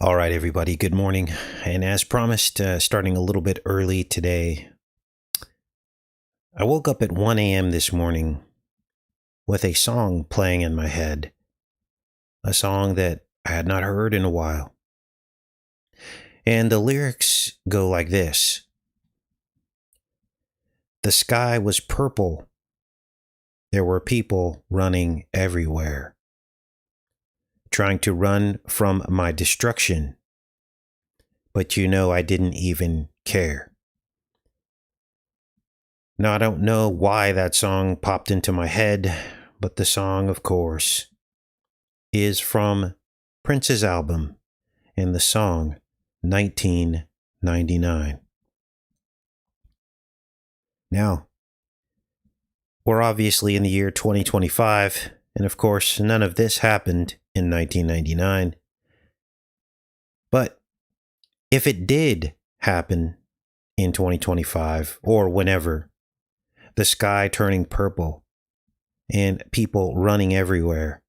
All right, everybody, good morning. And as promised, starting a little bit early today, I woke up at 1 a.m. this morning with a song playing in my head, a song that I had not heard in a while. And the lyrics go like this: The sky was purple. There were people running everywhere, trying to run from my destruction. But I didn't even care. Now, I don't know why that song popped into my head, but the song, of course, is from Prince's album, and the song 1999. Now, we're obviously in the year 2025, and of course, none of this happened in 1999. But if it did happen in 2025, or whenever, the sky turning purple and people running everywhere,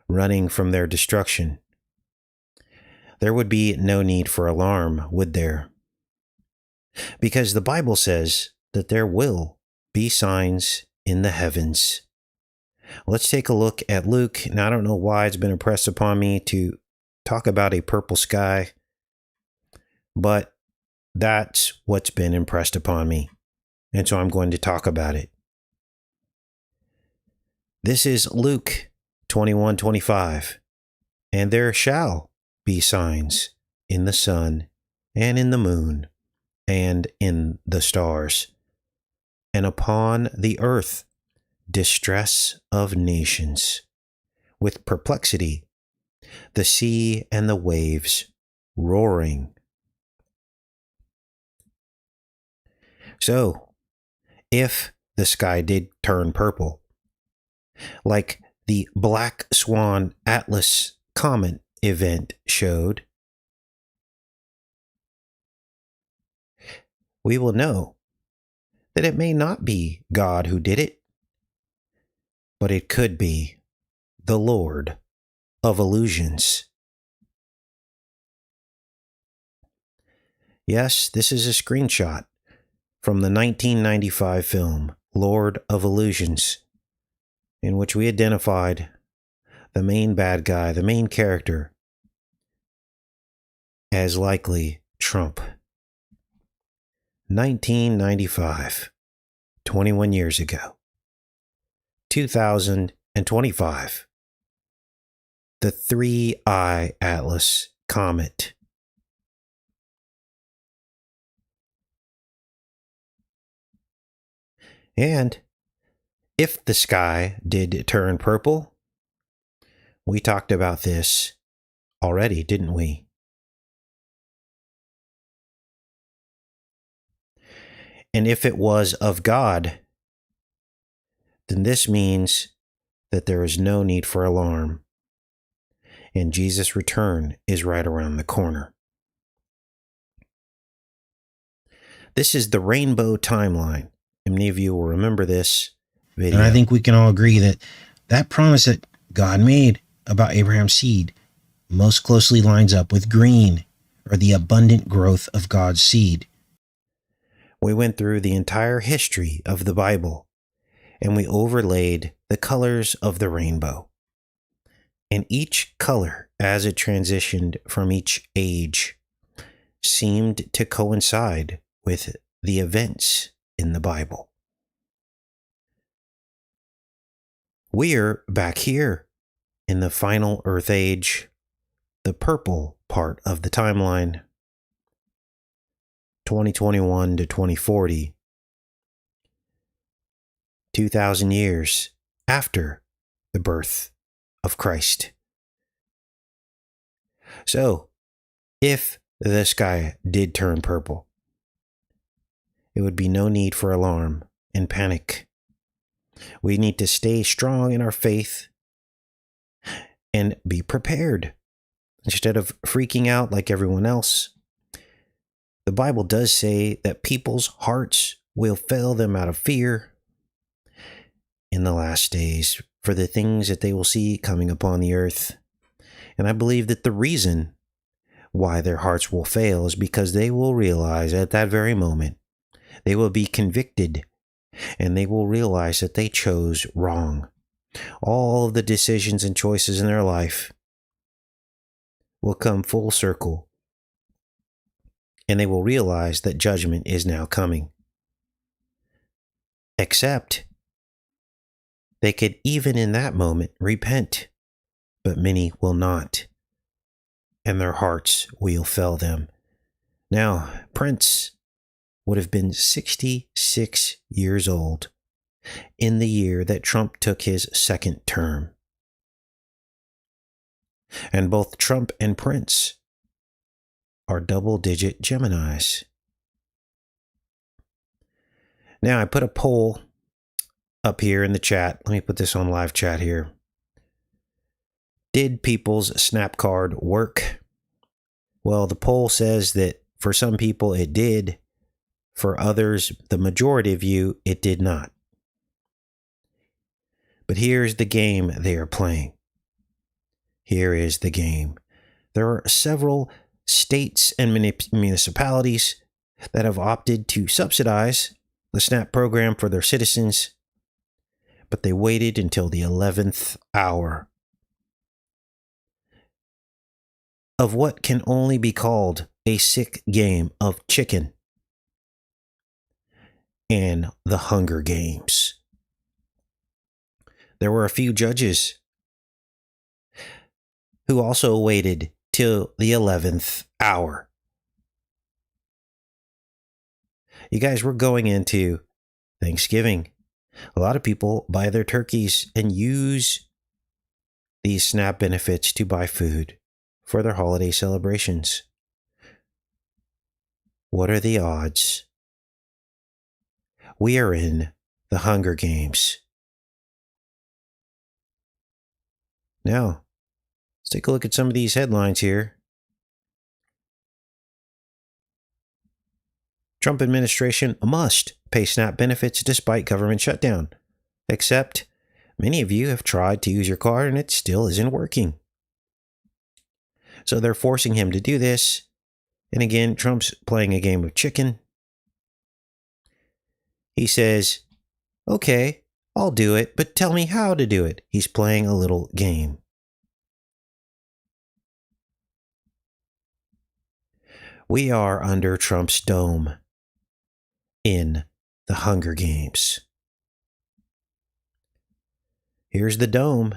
running from their destruction, there would be no need for alarm, would there? Because the Bible says that there will be signs in the heavens. Let's take a look at Luke. Now, I don't know why it's been impressed upon me to talk about a purple sky, but that's what's been impressed upon me. And so I'm going to talk about it. This is Luke 21:25. And there shall be signs in the sun and in the moon and in the stars, and upon the earth distress of nations, with perplexity, the sea and the waves roaring. So, if the sky did turn purple, like the Black Swan Atlas Comet event showed, we will know that it may not be God who did it, but it could be the Lord of Illusions. Yes, this is a screenshot from the 1995 film Lord of Illusions, in which we identified the main bad guy, the main character, as likely Trump. 1995, 21 years ago. 2025, the 3-eye Atlas Comet. And if the sky did turn purple, we talked about this already, didn't we? And if it was of God, then this means that there is no need for alarm, and Jesus' return is right around the corner. This is the rainbow timeline. And many of you will remember this video. And I think we can all agree that that promise that God made about Abraham's seed most closely lines up with green, or the abundant growth of God's seed. We went through the entire history of the Bible, and we overlaid the colors of the rainbow. And each color, as it transitioned from each age, seemed to coincide with the events in the Bible. We're back here in the final Earth age, the purple part of the timeline, 2021 to 2040, 2,000 years after the birth of Christ. So, if the sky did turn purple, it would be no need for alarm and panic. We need to stay strong in our faith and be prepared. Instead of freaking out like everyone else, the Bible does say that people's hearts will fail them out of fear in the last days for the things that they will see coming upon the earth. And I believe that the reason why their hearts will fail is because they will realize at that very moment, they will be convicted and they will realize that they chose wrong. All of the decisions and choices in their life will come full circle, and they will realize that judgment is now coming. Except they could even in that moment repent, but many will not, and their hearts will fail them. Now, Prince would have been 66 years old in the year that Trump took his second term. And both Trump and Prince are double-digit Geminis. Now, I put a poll up here in the chat. Let me put this on live chat here. Did people's snap card work? Well, the poll says that for some people it did. For others, the majority of you, it did not. But here's the game they are playing. Here is the game. There are several states and municipalities that have opted to subsidize the SNAP program for their citizens, but they waited until the 11th hour of what can only be called a sick game of chicken and the Hunger Games. There were a few judges who also waited till the 11th hour. You guys, we're going into Thanksgiving. A lot of people buy their turkeys and use these SNAP benefits to buy food for their holiday celebrations. What are the odds? We are in the Hunger Games. Now, let's take a look at some of these headlines here. Trump administration must pay SNAP benefits despite government shutdown. Except many of you have tried to use your card and it still isn't working. So they're forcing him to do this. And again, Trump's playing a game of chicken. He says, okay, I'll do it, but tell me how to do it. He's playing a little game. We are under Trump's dome in the Hunger Games. Here's the dome.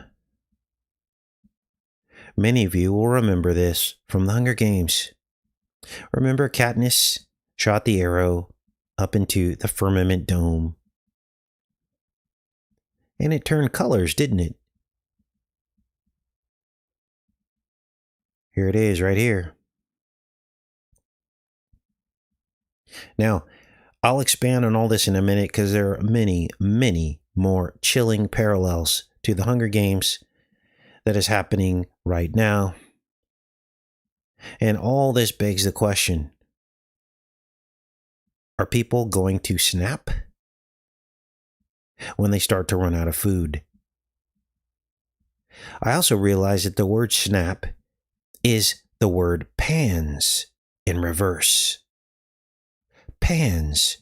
Many of you will remember this from the Hunger Games. Remember Katniss shot the arrow up into the firmament dome. And it turned colors, didn't it? Here it is right here. Now, I'll expand on all this in a minute because there are many, many more chilling parallels to the Hunger Games that is happening right now. And all this begs the question, are people going to snap when they start to run out of food? I also realize that the word snap is the word pans in reverse. Pans,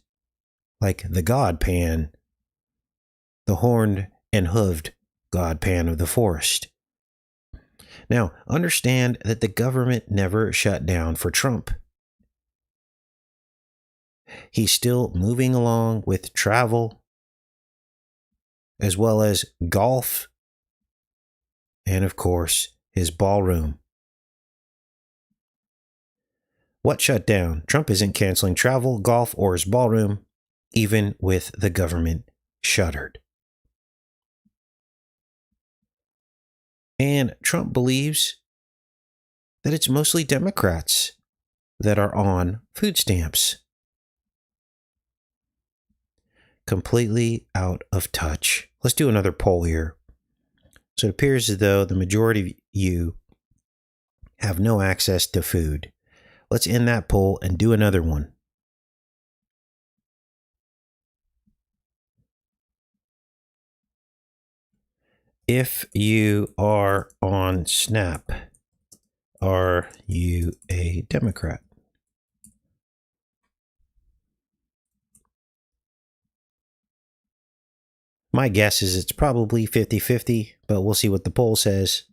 like the god Pan, the horned and hooved god Pan of the forest. Now, understand that the government never shut down for Trump. He's still moving along with travel, as well as golf, and of course, his ballroom. What shut down? Trump isn't canceling travel, golf, or his ballroom, even with the government shuttered. And Trump believes that it's mostly Democrats that are on food stamps. Completely out of touch. Let's do another poll here. So it appears as though the majority of you have no access to food. Let's end that poll and do another one. If you are on SNAP, Are you a Democrat? My guess is it's probably 50-50, but we'll see what the poll says.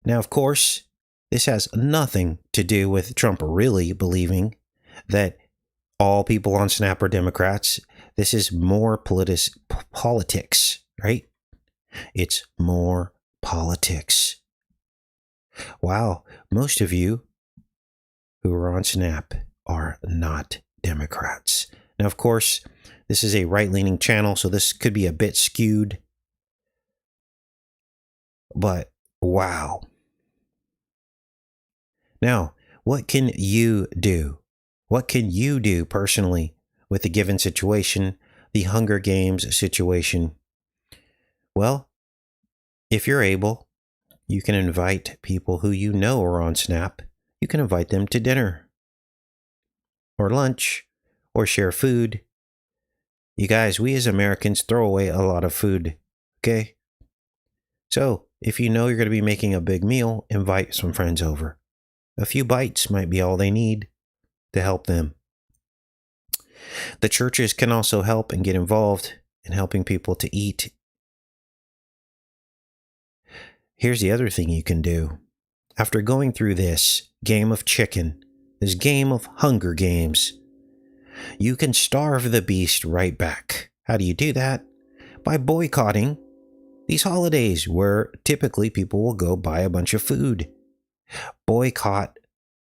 Now, of course, this has nothing to do with Trump really believing that all people on Snap are Democrats. This is more politics, right? It's more politics. Wow, most of you who are on Snap are not Democrats. Now, of course, this is a right-leaning channel, so this could be a bit skewed. But wow. Now, what can you do? What can you do personally with the given situation, the Hunger Games situation? Well, if you're able, you can invite people who you know are on Snap. You can invite them to dinner or lunch or share food. You guys, we as Americans throw away a lot of food, okay? So, if you know you're going to be making a big meal, invite some friends over. A few bites might be all they need to help them. The churches can also help and get involved in helping people to eat. Here's the other thing you can do. After going through this game of chicken, this game of Hunger Games, you can starve the beast right back. How do you do that? By boycotting these holidays where typically people will go buy a bunch of food. Boycott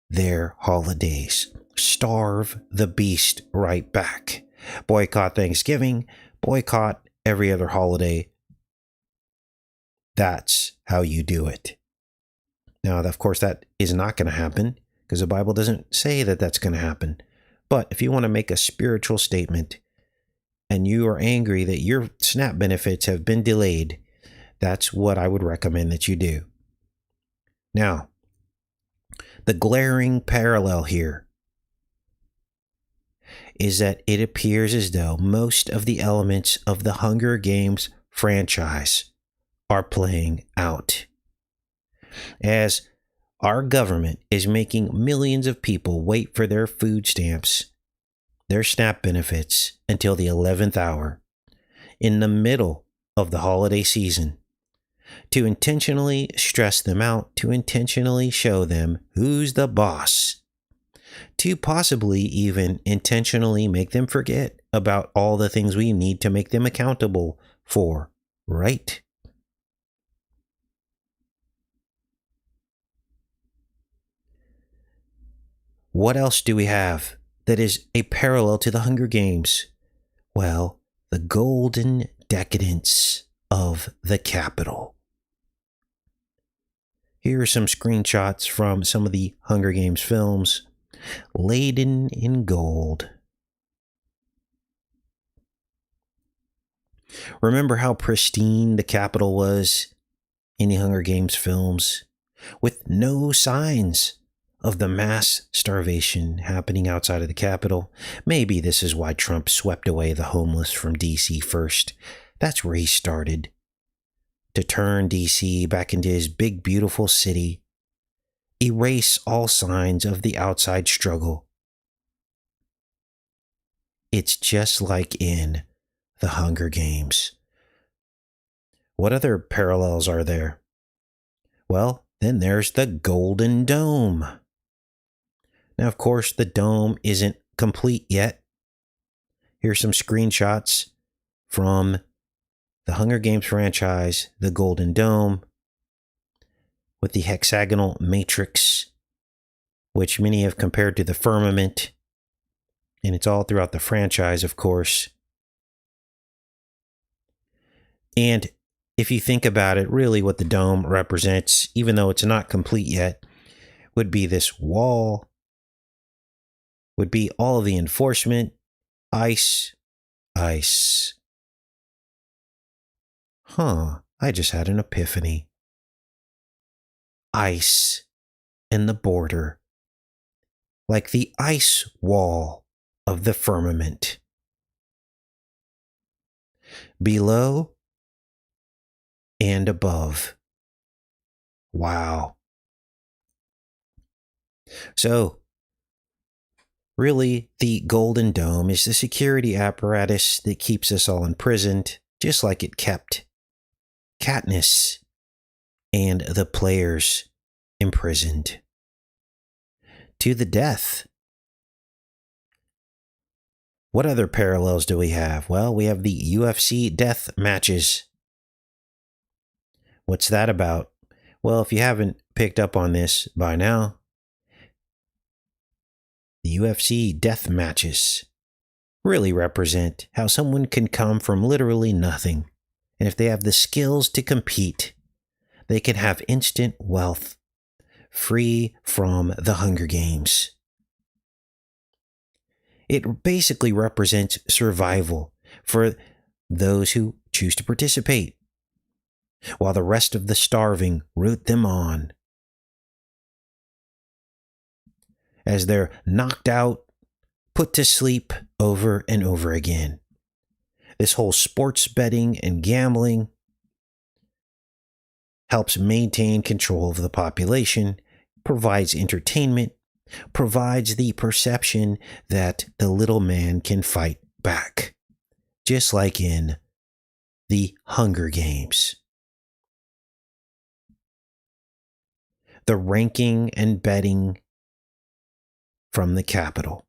their holidays. Starve the beast right back. Boycott Thanksgiving. Boycott every other holiday. That's how you do it. Now, of course, that is not going to happen because the Bible doesn't say that that's going to happen. But if you want to make a spiritual statement and you are angry that your SNAP benefits have been delayed, that's what I would recommend that you do. Now, the glaring parallel here is that it appears as though most of the elements of the Hunger Games franchise are playing out. As our government is making millions of people wait for their food stamps, their SNAP benefits, until the 11th hour, in the middle of the holiday season, to intentionally stress them out, to intentionally show them who's the boss, to possibly even intentionally make them forget about all the things we need to make them accountable for, right? What else do we have that is a parallel to the Hunger Games? Well, the golden decadence of the Capitol. Here are some screenshots from some of the Hunger Games films, laden in gold. Remember how pristine the Capitol was in the Hunger Games films, with no signs of the mass starvation happening outside of the Capitol? Maybe this is why Trump swept away the homeless from D.C. first. That's where he started to turn D.C. back into his big, beautiful city, erase all signs of the outside struggle. It's just like in the Hunger Games. What other parallels are there? Well, then there's the Golden Dome. Now, of course, the dome isn't complete yet. Here's some screenshots from the Hunger Games franchise, the Golden Dome, with the hexagonal matrix, which many have compared to the firmament. And it's all throughout the franchise, of course. And if you think about it, really what the dome represents, even though it's not complete yet, would be this wall, would be all of the enforcement, ice. I just had an epiphany. Ice and the border, like the ice wall of the firmament. Below and above, Wow. So, really, the Golden Dome is the security apparatus that keeps us all imprisoned, just like it kept Katniss and the players imprisoned to the death. What other parallels do we have? Well, we have the UFC death matches. What's that about? Well, if you haven't picked up on this by now, the UFC death matches really represent how someone can come from literally nothing. And if they have the skills to compete, they can have instant wealth, free from the Hunger Games. It basically represents survival for those who choose to participate, while the rest of the starving root them on. As they're knocked out, put to sleep over and over again. This whole sports betting and gambling helps maintain control of the population, provides entertainment, provides the perception that the little man can fight back, just like in the Hunger Games. The ranking and betting from the Capitol.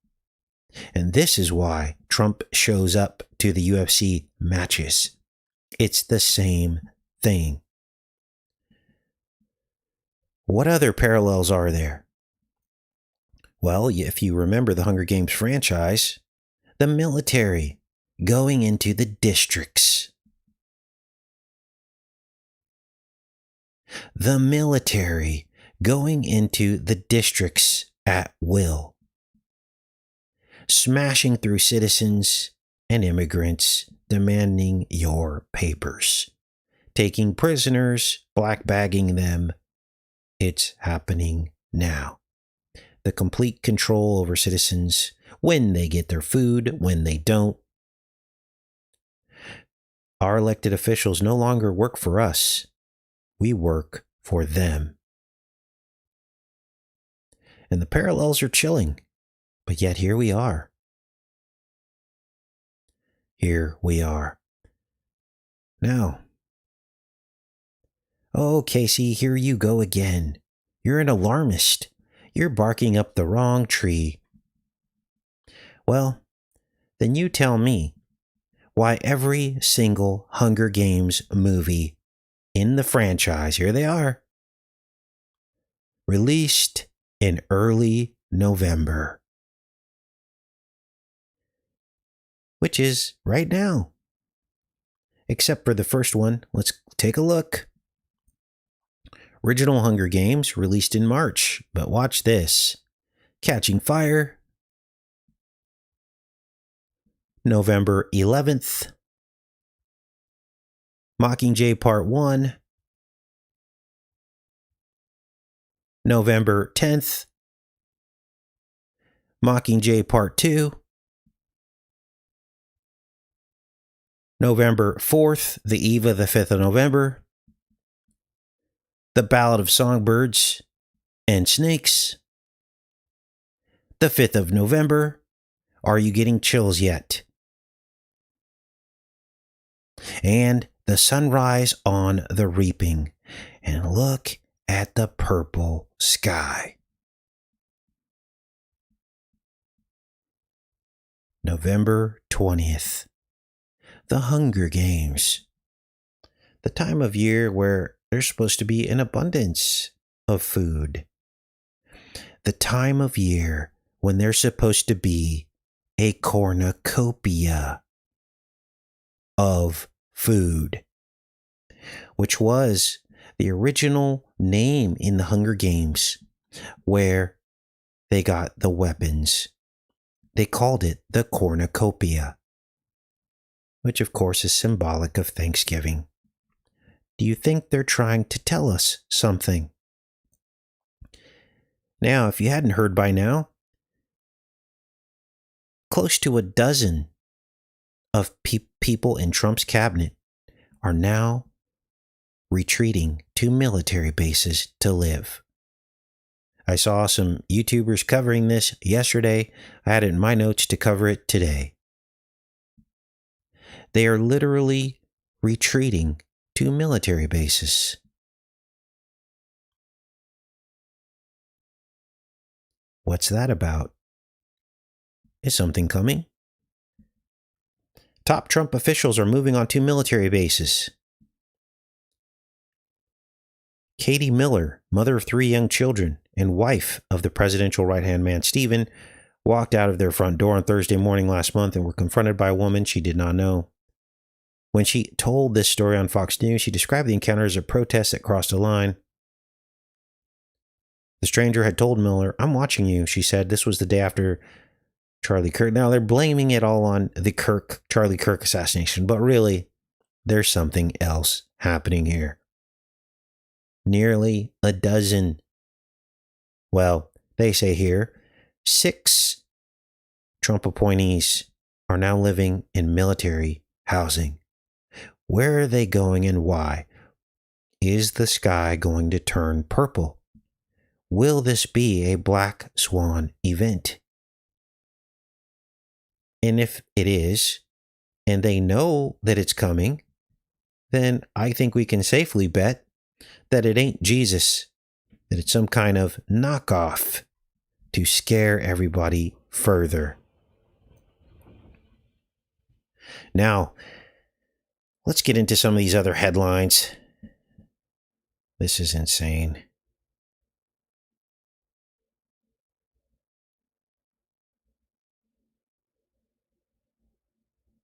And this is why Trump shows up to the UFC matches. It's the same thing. What other parallels are there? Well, if you remember the Hunger Games franchise, the military going into the districts. The military going into the districts at will. Smashing through citizens and immigrants, demanding your papers. Taking prisoners, blackbagging them. It's happening now. The complete control over citizens, when they get their food, when they don't. Our elected officials no longer work for us. We work for them. And the parallels are chilling. But yet here we are. Here we are. Now, oh, Casey, here you go again. You're an alarmist. You're barking up the wrong tree. Well, then you tell me why every single Hunger Games movie in the franchise, here they are, released in early November. Which is right now. Except for the first one. Let's take a look. Original Hunger Games released in March, but watch this. Catching Fire, November 11th. Mockingjay Part 1, November 10th. Mockingjay Part 2, November 4th, the eve of the 5th of November. The Ballad of Songbirds and Snakes, the 5th of November. Are you getting chills yet? And the sunrise on the reaping. And look at the purple sky. November 20th. The Hunger Games. The time of year where there's supposed to be an abundance of food. The time of year when there's supposed to be a cornucopia of food, which was the original name in the Hunger Games where they got the weapons. They called it the cornucopia, which of course is symbolic of Thanksgiving. Do you think they're trying to tell us something? Now, if you hadn't heard by now, close to a dozen of people in Trump's cabinet are now retreating to military bases to live. I saw some YouTubers covering this yesterday. I had it in my notes to cover it today. They are literally retreating to military bases. What's that about? Is something coming? Top Trump officials are moving on to military bases. Katie Miller, mother of 3 young children and wife of the presidential right-hand man Stephen, walked out of their front door on Thursday morning last month and were confronted by a woman she did not know. When she told this story on Fox News, she described the encounter as a protest that crossed a line. The stranger had told Miller, "I'm watching you," she said. This was the day after Charlie Kirk. Now, they're blaming it all on the Charlie Kirk assassination, but really, there's something else happening here. Nearly a dozen. Well, they say here, 6 Trump appointees are now living in military housing. Where are they going and why? Is the sky going to turn purple? Will this be a black swan event? And if it is, and they know that it's coming, then I think we can safely bet that it ain't Jesus, that it's some kind of knockoff to scare everybody further. Now, let's get into some of these other headlines. This is insane.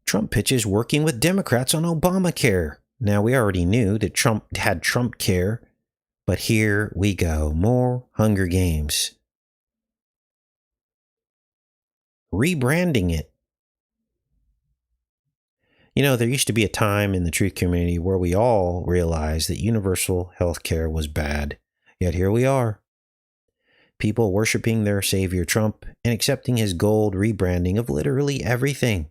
Trump pitches working with Democrats on Obamacare. Now, we already knew that Trump had Trump care, but here we go. More Hunger Games. Rebranding it. You know, there used to be a time in the truth community where we all realized that universal health care was bad. Yet here we are. People worshiping their savior Trump and accepting his gold rebranding of literally everything.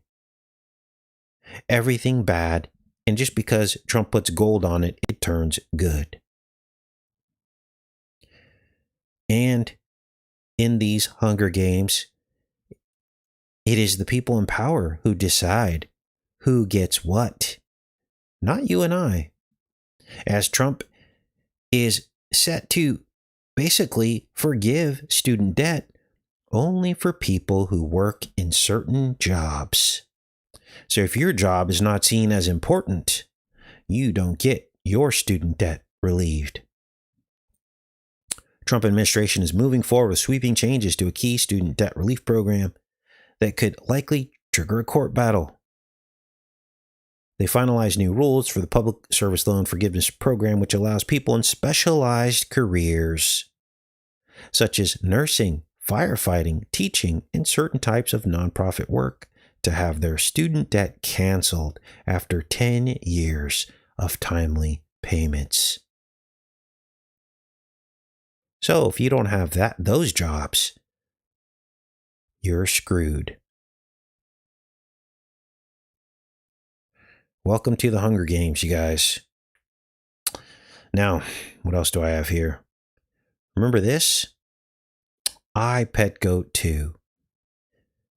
Everything bad, and just because Trump puts gold on it, it turns good. And in these Hunger Games, it is the people in power who decide who gets what, not you and I. As Trump is set to basically forgive student debt only for people who work in certain jobs. So if your job is not seen as important, you don't get your student debt relieved. Trump administration is moving forward with sweeping changes to a key student debt relief program that could likely trigger a court battle. They finalized new rules for the public service loan forgiveness program, which allows people in specialized careers, such as nursing, firefighting, teaching, and certain types of nonprofit work, to have their student debt canceled after 10 years of timely payments. So if you don't have those jobs, you're screwed. Welcome to the Hunger Games, you guys. Now, what else do I have here? Remember this? I Pet Goat 2.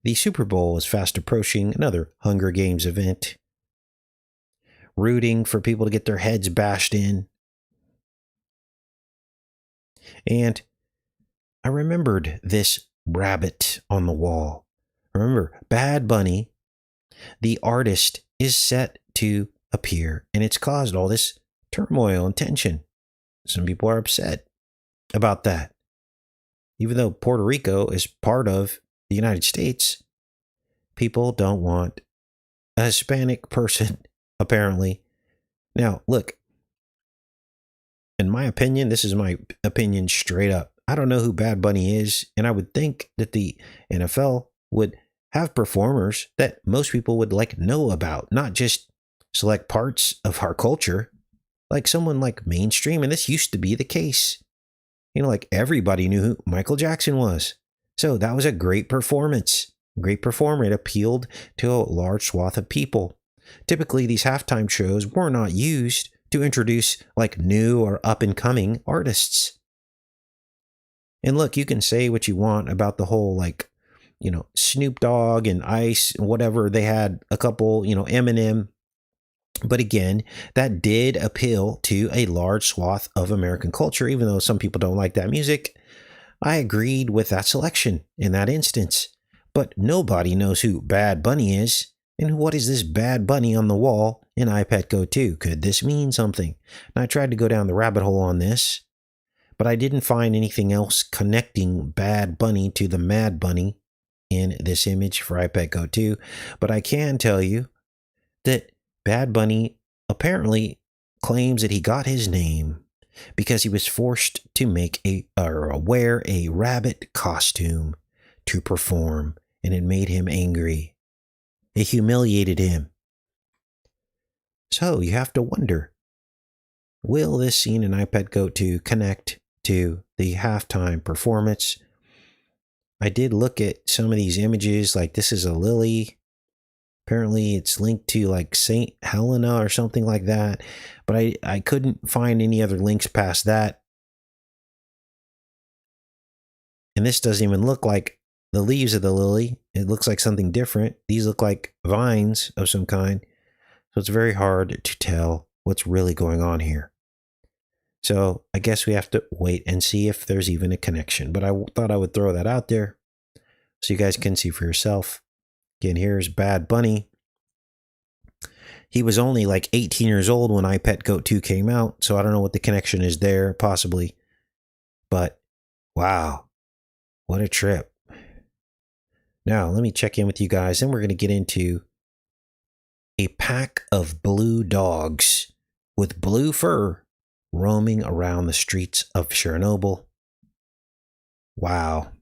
The Super Bowl is fast approaching, another Hunger Games event. Rooting for people to get their heads bashed in. And I remembered this rabbit on the wall. Remember, Bad Bunny, the artist, is set to appear, and it's caused all this turmoil and tension. Some people are upset about that. Even though Puerto Rico is part of the United States, people don't want a Hispanic person, apparently. Now, look, in my opinion, this is my opinion straight up. I don't know who Bad Bunny is, and I would think that the NFL would have performers that most people would know about, not just select parts of our culture, like someone like mainstream. And this used to be the case. Everybody knew who Michael Jackson was. So that was a great performance. Great performer. It appealed to a large swath of people. Typically, these halftime shows were not used to introduce like new or up and coming artists. And look, you can say what you want about the whole like, Snoop Dogg and Ice and whatever. They had a couple, Eminem. But again, that did appeal to a large swath of American culture, even though some people don't like that music. I agreed with that selection in that instance. But nobody knows who Bad Bunny is. And what is this Bad Bunny on the wall in iPad Go 2? Could this mean something? And I tried to go down the rabbit hole on this, but I didn't find anything else connecting Bad Bunny to the Mad Bunny in this image for iPad Go 2. But I can tell you that Bad Bunny apparently claims that he got his name because he was forced to wear a rabbit costume to perform, and it made him angry. It humiliated him. So you have to wonder, will this scene in iPad Go 2 connect to the halftime performance? I did look at some of these images, like this is a lily. Apparently it's linked to like St. Helena or something like that, but I couldn't find any other links past that. And this doesn't even look like the leaves of the lily. It looks like something different. These look like vines of some kind. So it's very hard to tell what's really going on here. So I guess we have to wait and see if there's even a connection. But I thought I would throw that out there so you guys can see for yourself. Again, here's Bad Bunny. He was only like 18 years old when iPad Go 2 came out, so I don't know what the connection is there, possibly. But, wow, what a trip. Now, let me check in with you guys, and we're going to get into a pack of blue dogs with blue fur roaming around the streets of Chernobyl. Wow.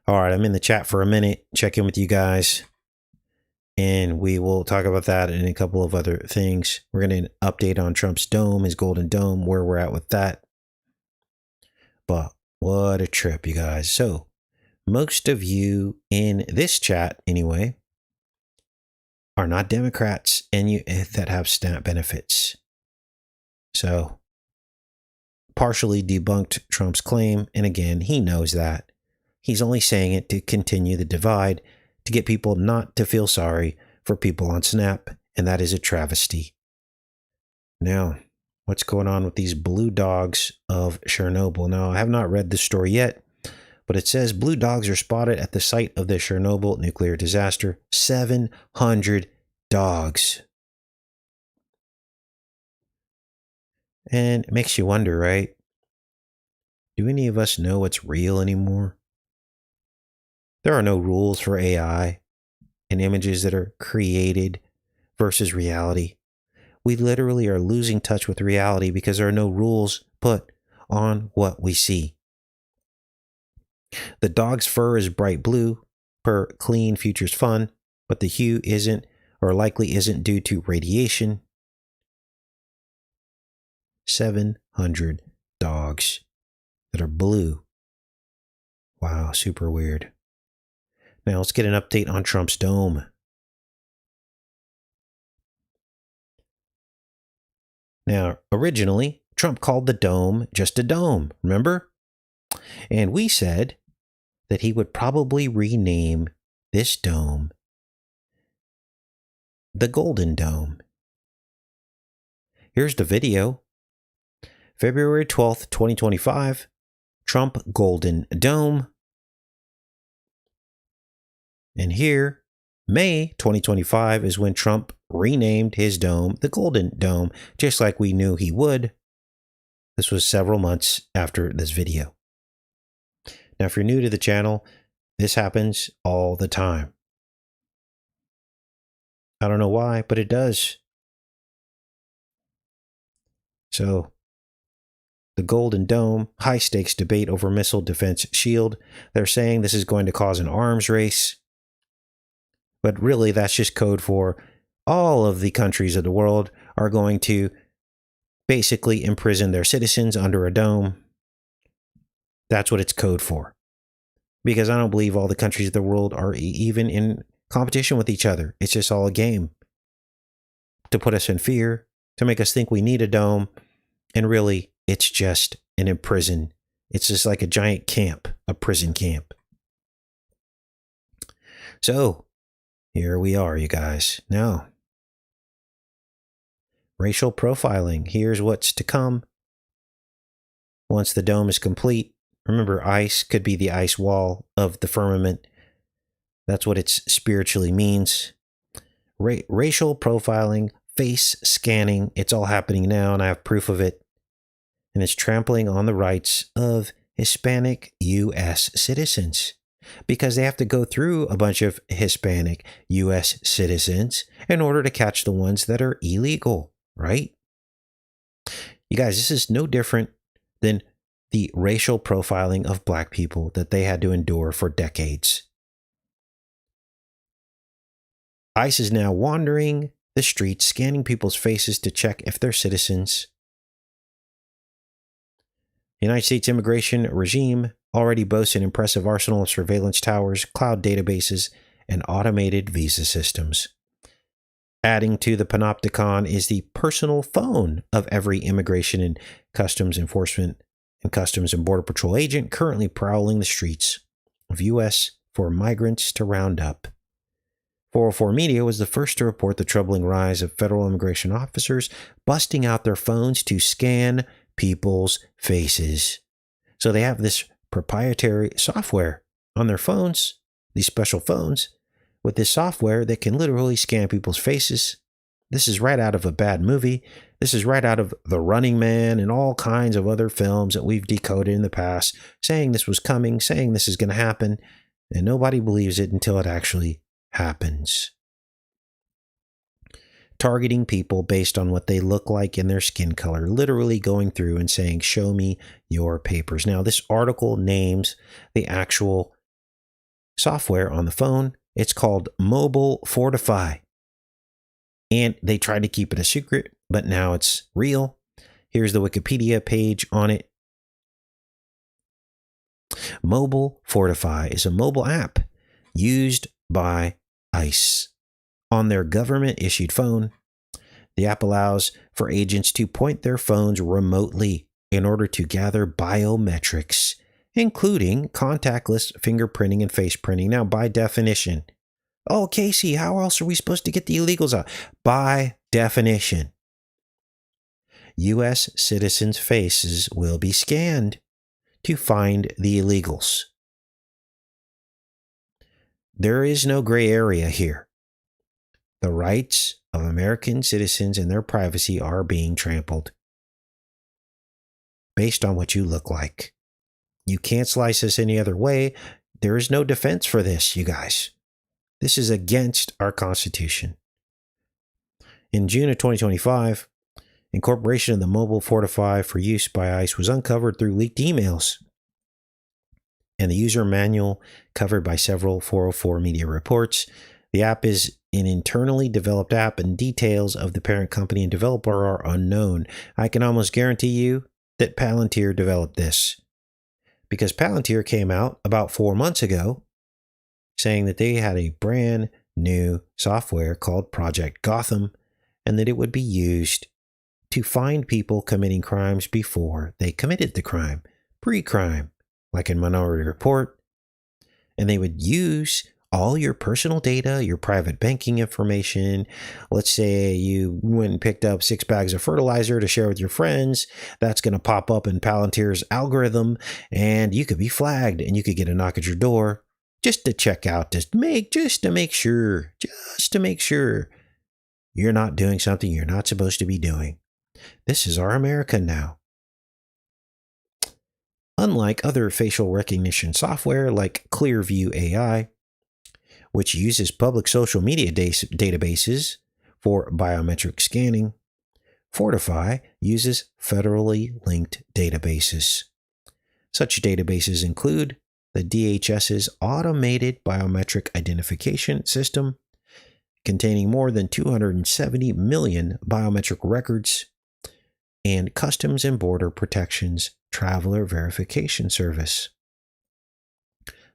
All right, I'm in the chat for a minute, check in with you guys, and we will talk about that and a couple of other things. We're going to update on Trump's dome, his golden dome, where we're at with that. But what a trip, you guys. So, most of you in this chat, anyway, are not Democrats and you that have SNAP benefits. So, partially debunked Trump's claim, and again, he knows that. He's only saying it to continue the divide, to get people not to feel sorry for people on SNAP, and that is a travesty. Now, what's going on with these blue dogs of Chernobyl? Now, I have not read the story yet, but it says blue dogs are spotted at the site of the Chernobyl nuclear disaster. 700 dogs. And it makes you wonder, right? Do any of us know what's real anymore? There are no rules for AI and images that are created versus reality. We literally are losing touch with reality because there are no rules put on what we see. The dog's fur is bright blue per Clean Futures Fund, but the hue isn't, or likely isn't, due to radiation. 700 dogs that are blue. Wow, super weird. Now let's get an update on Trump's dome. Now, originally, Trump called the dome just a dome, remember? And we said that he would probably rename this dome the Golden Dome. Here's the video. February 12th, 2025, Trump Golden Dome. And here, May 2025 is when Trump renamed his dome the Golden Dome, just like we knew he would. This was several months after this video. Now, if you're new to the channel, this happens all the time. I don't know why, but it does. So, the Golden Dome, high stakes debate over missile defense shield. They're saying this is going to cause an arms race. But really, that's just code for all of the countries of the world are going to basically imprison their citizens under a dome. That's what it's code for. Because I don't believe all the countries of the world are even in competition with each other. It's just all a game to put us in fear, to make us think we need a dome. And really, it's just an imprison. It's just like a giant camp, a prison camp. So, here we are, you guys. Now, racial profiling. Here's what's to come once the dome is complete. Remember, ice could be the ice wall of the firmament. That's what it spiritually means. Racial profiling, face scanning, it's all happening now, and I have proof of it. And it's trampling on the rights of Hispanic U.S. citizens because they have to go through a bunch of Hispanic U.S. citizens in order to catch the ones that are illegal, right? You guys, this is no different than the racial profiling of black people that they had to endure for decades. ICE is now wandering the streets, scanning people's faces to check if they're citizens. The United States immigration regime already boasts an impressive arsenal of surveillance towers, cloud databases, and automated visa systems. Adding to the panopticon is the personal phone of every immigration and customs enforcement and Customs and Border Patrol agent currently prowling the streets of U.S. for migrants to round up. 404 Media was the first to report the troubling rise of federal immigration officers busting out their phones to scan people's faces. So they have this proprietary software on their phones, these special phones, with this software that can literally scan people's faces. This is right out of a bad movie. This is right out of The Running Man and all kinds of other films that we've decoded in the past, saying this was coming, saying this is going to happen, and nobody believes it until it actually happens. Targeting people based on what they look like in their skin color, literally going through and saying, show me your papers. Now, this article names the actual software on the phone. It's called Mobile Fortify. And they tried to keep it a secret, but now it's real. Here's the Wikipedia page on it. Mobile Fortify is a mobile app used by ICE on their government-issued phone. The app allows for agents to point their phones remotely in order to gather biometrics, including contactless fingerprinting and face printing. Now, by definition, oh, Casey, how else are we supposed to get the illegals out? By definition, U.S. citizens' faces will be scanned to find the illegals. There is no gray area here. The rights of American citizens and their privacy are being trampled based on what you look like. You can't slice us any other way. There is no defense for this, you guys. This is against our Constitution. In June of 2025, incorporation of the Mobile Fortify for use by ICE was uncovered through leaked emails and the user manual covered by several 404 Media reports. The app is an internally developed app, and details of the parent company and developer are unknown. I can almost guarantee you that Palantir developed this, because Palantir came out about 4 months ago saying that they had a brand new software called Project Gotham, and that it would be used to find people committing crimes before they committed the crime, pre-crime, like in Minority Report. And they would use all your personal data, your private banking information. Let's say you went and picked up 6 bags of fertilizer to share with your friends. That's going to pop up in Palantir's algorithm, and you could be flagged, and you could get a knock at your door just to check out, just to make sure you're not doing something you're not supposed to be doing. This is our America now. Unlike other facial recognition software like Clearview AI, which uses public social media databases for biometric scanning, Fortify uses federally linked databases. Such databases include the DHS's Automated Biometric Identification System, containing more than 270 million biometric records, and Customs and Border Protection's Traveler Verification Service,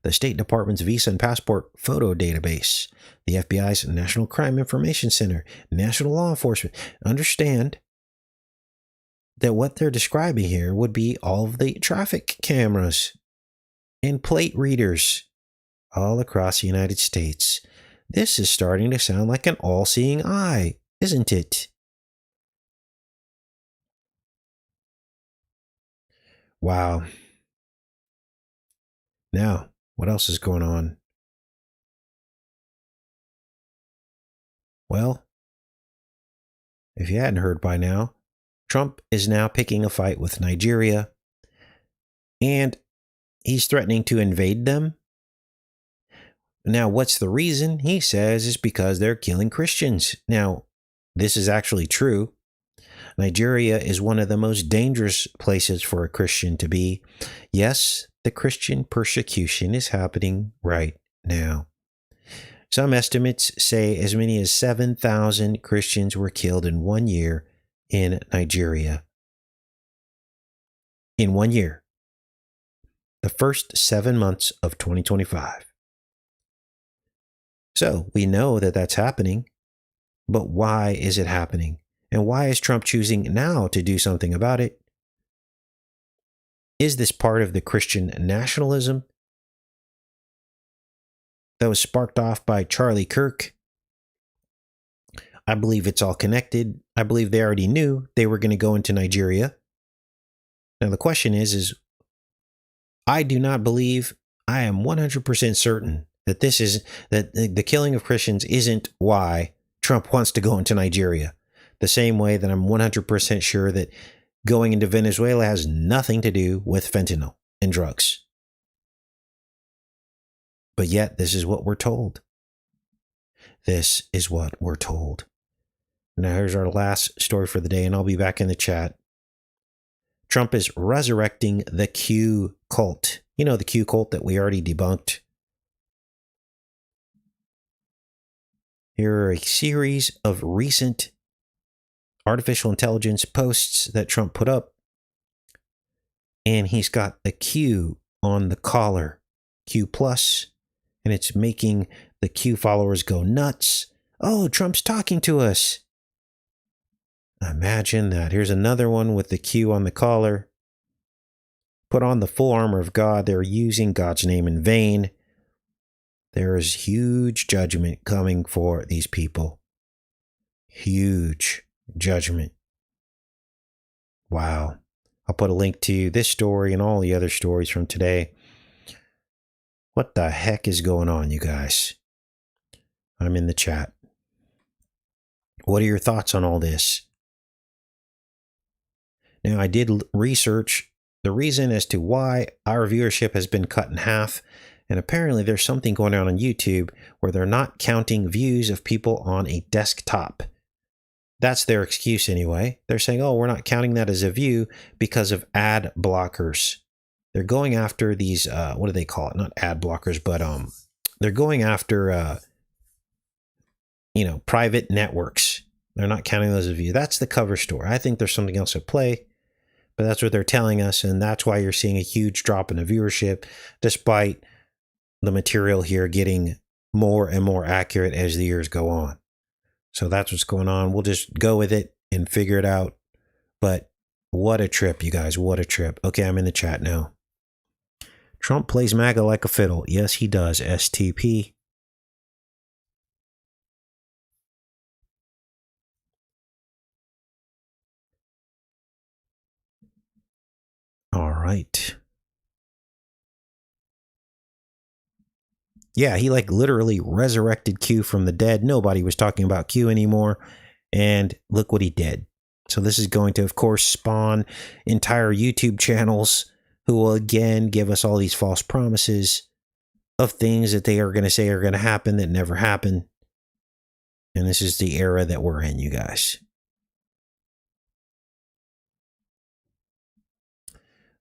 the State Department's Visa and Passport Photo Database, the FBI's National Crime Information Center, National Law Enforcement. Understand, that what they're describing here would be all of the traffic cameras and plate readers all across the United States. This is starting to sound like an all-seeing eye, isn't it? Wow. Now, what else is going on? Well, if you hadn't heard by now, Trump is now picking a fight with Nigeria, and he's threatening to invade them. Now, what's the reason? He says it's because they're killing Christians. Now, this is actually true. Nigeria is one of the most dangerous places for a Christian to be. Yes, the Christian persecution is happening right now. Some estimates say as many as 7,000 Christians were killed in 1 year in Nigeria. In 1 year. The first 7 months of 2025. So we know that that's happening, but why is it happening? And why is Trump choosing now to do something about it? Is this part of the Christian nationalism that was sparked off by Charlie Kirk? I believe it's all connected. I believe they already knew they were going to go into Nigeria. Now the question is I do not believe, I am 100% certain that the killing of Christians isn't why Trump wants to go into Nigeria. The same way that I'm 100% sure that going into Venezuela has nothing to do with fentanyl and drugs. But yet, this is what we're told. This is what we're told. Now, here's our last story for the day, and I'll be back in the chat. Trump is resurrecting the Q cult. You know, the Q cult that we already debunked. Here are a series of recent artificial intelligence posts that Trump put up. And he's got the Q on the collar, Q plus, and it's making the Q followers go nuts. Oh, Trump's talking to us. Imagine that. Here's another one with the Q on the collar. Put on the full armor of God. They're using God's name in vain. There is huge judgment coming for these people. Huge judgment. Wow. I'll put a link to this story and all the other stories from today. What the heck is going on, you guys? I'm in the chat. What are your thoughts on all this? Now, I did research the reason as to why our viewership has been cut in half. And apparently there's something going on YouTube where they're not counting views of people on a desktop. That's their excuse anyway. They're saying, oh, we're not counting that as a view because of ad blockers. They're going after these, what do they call it? Not ad blockers, but they're going after, private networks. They're not counting those as a view. That's the cover story. I think there's something else at play, but that's what they're telling us. And that's why you're seeing a huge drop in the viewership, despite the material here getting more and more accurate as the years go on. So that's what's going on. We'll just go with it and figure it out. But what a trip, you guys. What a trip. Okay, I'm in the chat now. Trump plays MAGA like a fiddle. Yes, he does. STP. All right. Yeah, he literally resurrected Q from the dead. Nobody was talking about Q anymore. And look what he did. So this is going to, of course, spawn entire YouTube channels who will again give us all these false promises of things that they are going to say are going to happen that never happen. And this is the era that we're in, you guys.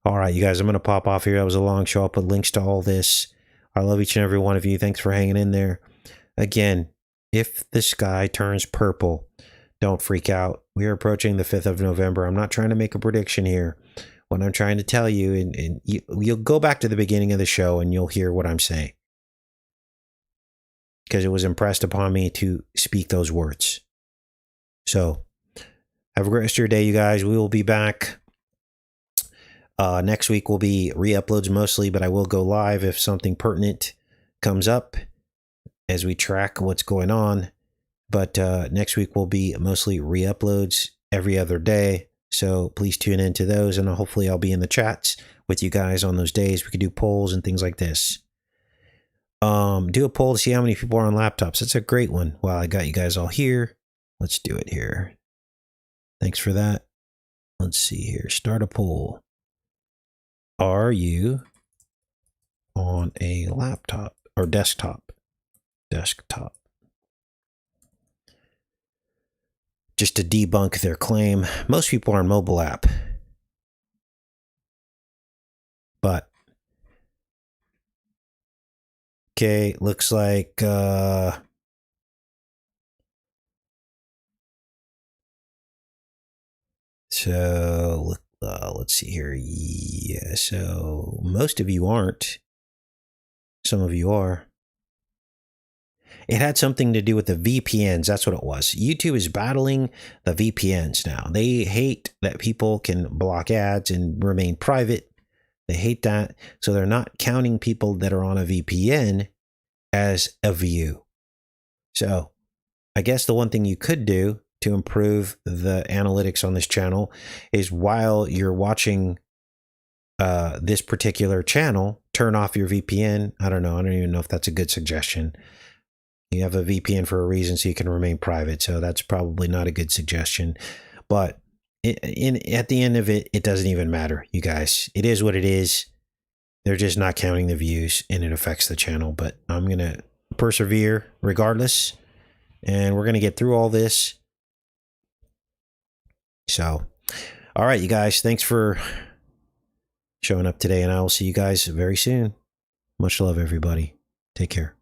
All right, you guys, I'm going to pop off here. That was a long show. I'll put links to all this. I love each and every one of you. Thanks for hanging in there. Again, if the sky turns purple, don't freak out. We are approaching the 5th of November. I'm not trying to make a prediction here. What I'm trying to tell you, and you'll go back to the beginning of the show and you'll hear what I'm saying. Because it was impressed upon me to speak those words. So, Have a great rest of your day, you guys. We will be back. Next week will be re-uploads mostly, but I will go live if something pertinent comes up as we track what's going on. But next week will be mostly re-uploads every other day. So please tune into those, and hopefully I'll be in the chats with you guys on those days. We could do polls and things like this. Do a poll to see how many people are on laptops. That's a great one. Wow, I got you guys all here. Let's do it here. Thanks for that. Let's see here. Start a poll. Are you on a laptop or desktop? Desktop. Just to debunk their claim, most people are on mobile app. But okay, looks like so let's see here. Yeah, so most of you aren't. Some of you are. It had something to do with the VPNs. That's what it was. YouTube is battling the VPNs now. They hate that people can block ads and remain private. They hate that. So they're not counting people that are on a VPN as a view. So I guess the one thing you could do to improve the analytics on this channel is while you're watching this particular channel, turn off your VPN. I don't know. I don't even know if that's a good suggestion. You have a VPN for a reason so you can remain private. So that's probably not a good suggestion. But at the end of it, it doesn't even matter, you guys. It is what it is. They're just not counting the views, and it affects the channel. But I'm going to persevere regardless. And we're going to get through all this. So, all right, you guys. Thanks for showing up today. And I will see you guys very soon. Much love, everybody. Take care.